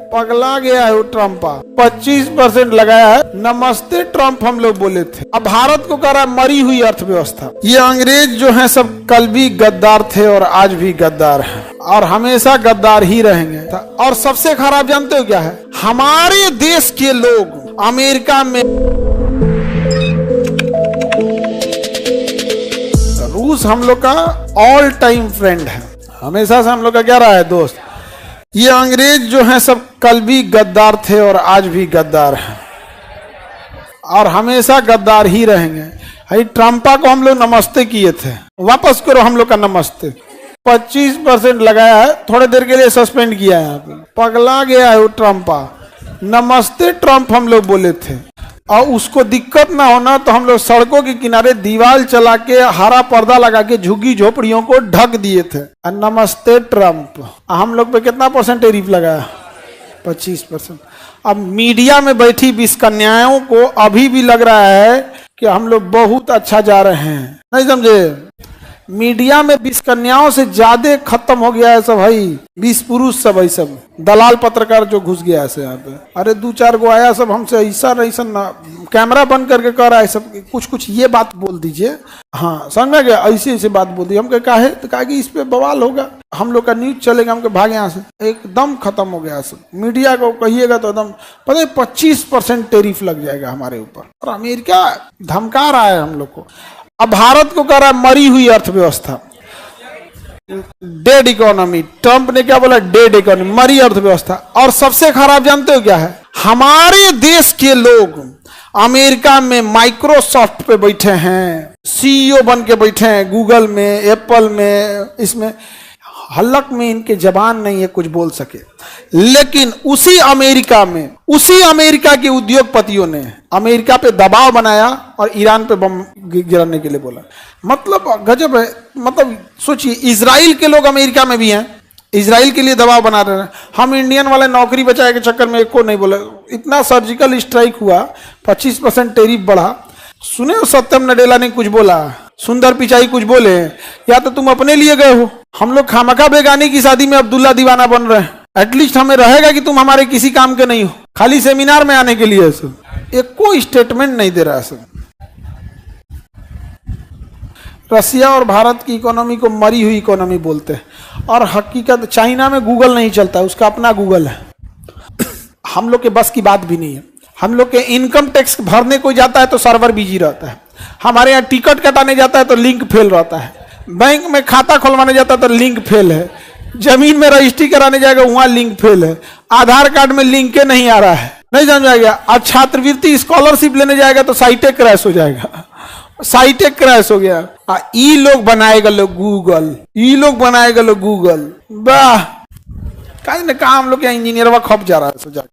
पगला गया है वो ट्रम्पा। 25% लगाया है। नमस्ते ट्रम्प हम लोग बोले थे। अब भारत को कह रहा है मरी हुई अर्थव्यवस्था। ये अंग्रेज जो है सब कल भी गद्दार थे और आज भी गद्दार हैं और हमेशा गद्दार ही रहेंगे। और सबसे खराब जानते हो क्या है? हमारे देश के लोग अमेरिका में, रूस हम लोग का ऑल टाइम फ्रेंड है, हमेशा से हम लोग का क्या रहा है दोस्त। ये अंग्रेज जो हैं सब कल भी गद्दार थे और आज भी गद्दार हैं और हमेशा गद्दार ही रहेंगे। भाई ट्रम्पा को हम लोग नमस्ते किए थे, वापस करो हम लोग का नमस्ते। 25% लगाया है, थोड़ी देर के लिए सस्पेंड किया है यहाँ पे। पगला गया है वो ट्रम्पा। नमस्ते ट्रम्प हम लोग बोले थे और उसको दिक्कत ना होना तो हम लोग सड़कों के किनारे दीवार चला के हरा पर्दा लगा के झुग्गी झोपड़ियों को ढक दिए थे। नमस्ते ट्रम्प। हम लोग पे कितना % टैरिफ लगाया? 25%। अब मीडिया में बैठी 20 कन्याओं को अभी भी लग रहा है कि हम लोग बहुत अच्छा जा रहे हैं, नहीं समझे? मीडिया में 20 कन्याओं से ज्यादा खत्म हो गया है सब भाई। 20 पुरुष सब है, सब दलाल पत्रकार जो घुस गया है यहाँ पे। अरे 2-4 गो आया सब हमसे ऐसा ना कैमरा बंद करके कर रहा है सब, कुछ ये बात बोल दीजिए। हाँ समझ गया, ऐसे बात बोल दी। हम कहे तो कहा कि इस पे बवाल होगा, हम लोग का न्यूज चलेगा, हम भागे यहाँ से। एकदम खत्म हो गया सब। मीडिया को कहिएगा तो एकदम पता है 25% टैरिफ लग जाएगा हमारे ऊपर। और अमेरिका धमका रहा है हम लोग को। अब भारत को कह रहा है मरी हुई अर्थव्यवस्था, डेड इकोनॉमी। ट्रम्प ने क्या बोला? डेड इकोनॉमी, मरी अर्थव्यवस्था। और सबसे खराब जानते हो क्या है? हमारे देश के लोग अमेरिका में माइक्रोसॉफ्ट पे बैठे हैं, CEO बन के बैठे हैं, गूगल में, एप्पल में, इसमें हल्लक में इनके जबान नहीं है कुछ बोल सके। लेकिन उसी अमेरिका में, उसी अमेरिका के उद्योगपतियों ने अमेरिका पे दबाव बनाया और ईरान पे बम गिराने के लिए बोला। मतलब गजब है। मतलब सोचिए, इजराइल के लोग अमेरिका में भी हैं, इजराइल के लिए दबाव बना रहे हैं। हम इंडियन वाले नौकरी बचाए के चक्कर में एक को नहीं बोले। इतना सर्जिकल स्ट्राइक हुआ, 25% टैरिफ बढ़ा। सुने हो सत्यम नडेला ने कुछ बोला, सुंदर पिचाई कुछ बोले, या तो तुम अपने लिए गए हो। हम लोग खामखा बेगानी की शादी में अब्दुल्ला दीवाना बन रहे हैं। एटलीस्ट हमें रहेगा कि तुम हमारे किसी काम के नहीं हो, खाली सेमिनार में आने के लिए। एक कोई स्टेटमेंट नहीं दे रहा है। रसिया और भारत की इकोनॉमी को मरी हुई इकोनॉमी बोलते हैं और हकीकत चाइना में गूगल नहीं चलता, उसका अपना गूगल है। हम लोग के बस की बात भी नहीं है। हम लोग के इनकम टैक्स भरने कोई जाता है तो सर्वर बिजी रहता है। हमारे यहाँ टिकट कटाने जाता है तो लिंक फेल रहता है। बैंक में खाता खुलवाने जाता है तो लिंक फेल है। जमीन में रजिस्ट्री कराने जाएगा वहां लिंक फेल है। आधार कार्ड में लिंक नहीं आ रहा है, नहीं समझा गया। और छात्रवृत्ति स्कॉलरशिप लेने जाएगा तो साइटे क्रैश हो जाएगा, साइटे क्रैश हो गया। ई लोग बनाएगा लोग गूगल, ई लोग बनाएगा लोग गूगल। वाह, कहीं ना कहा हम लोग यहाँ इंजीनियर खप जा रहा है।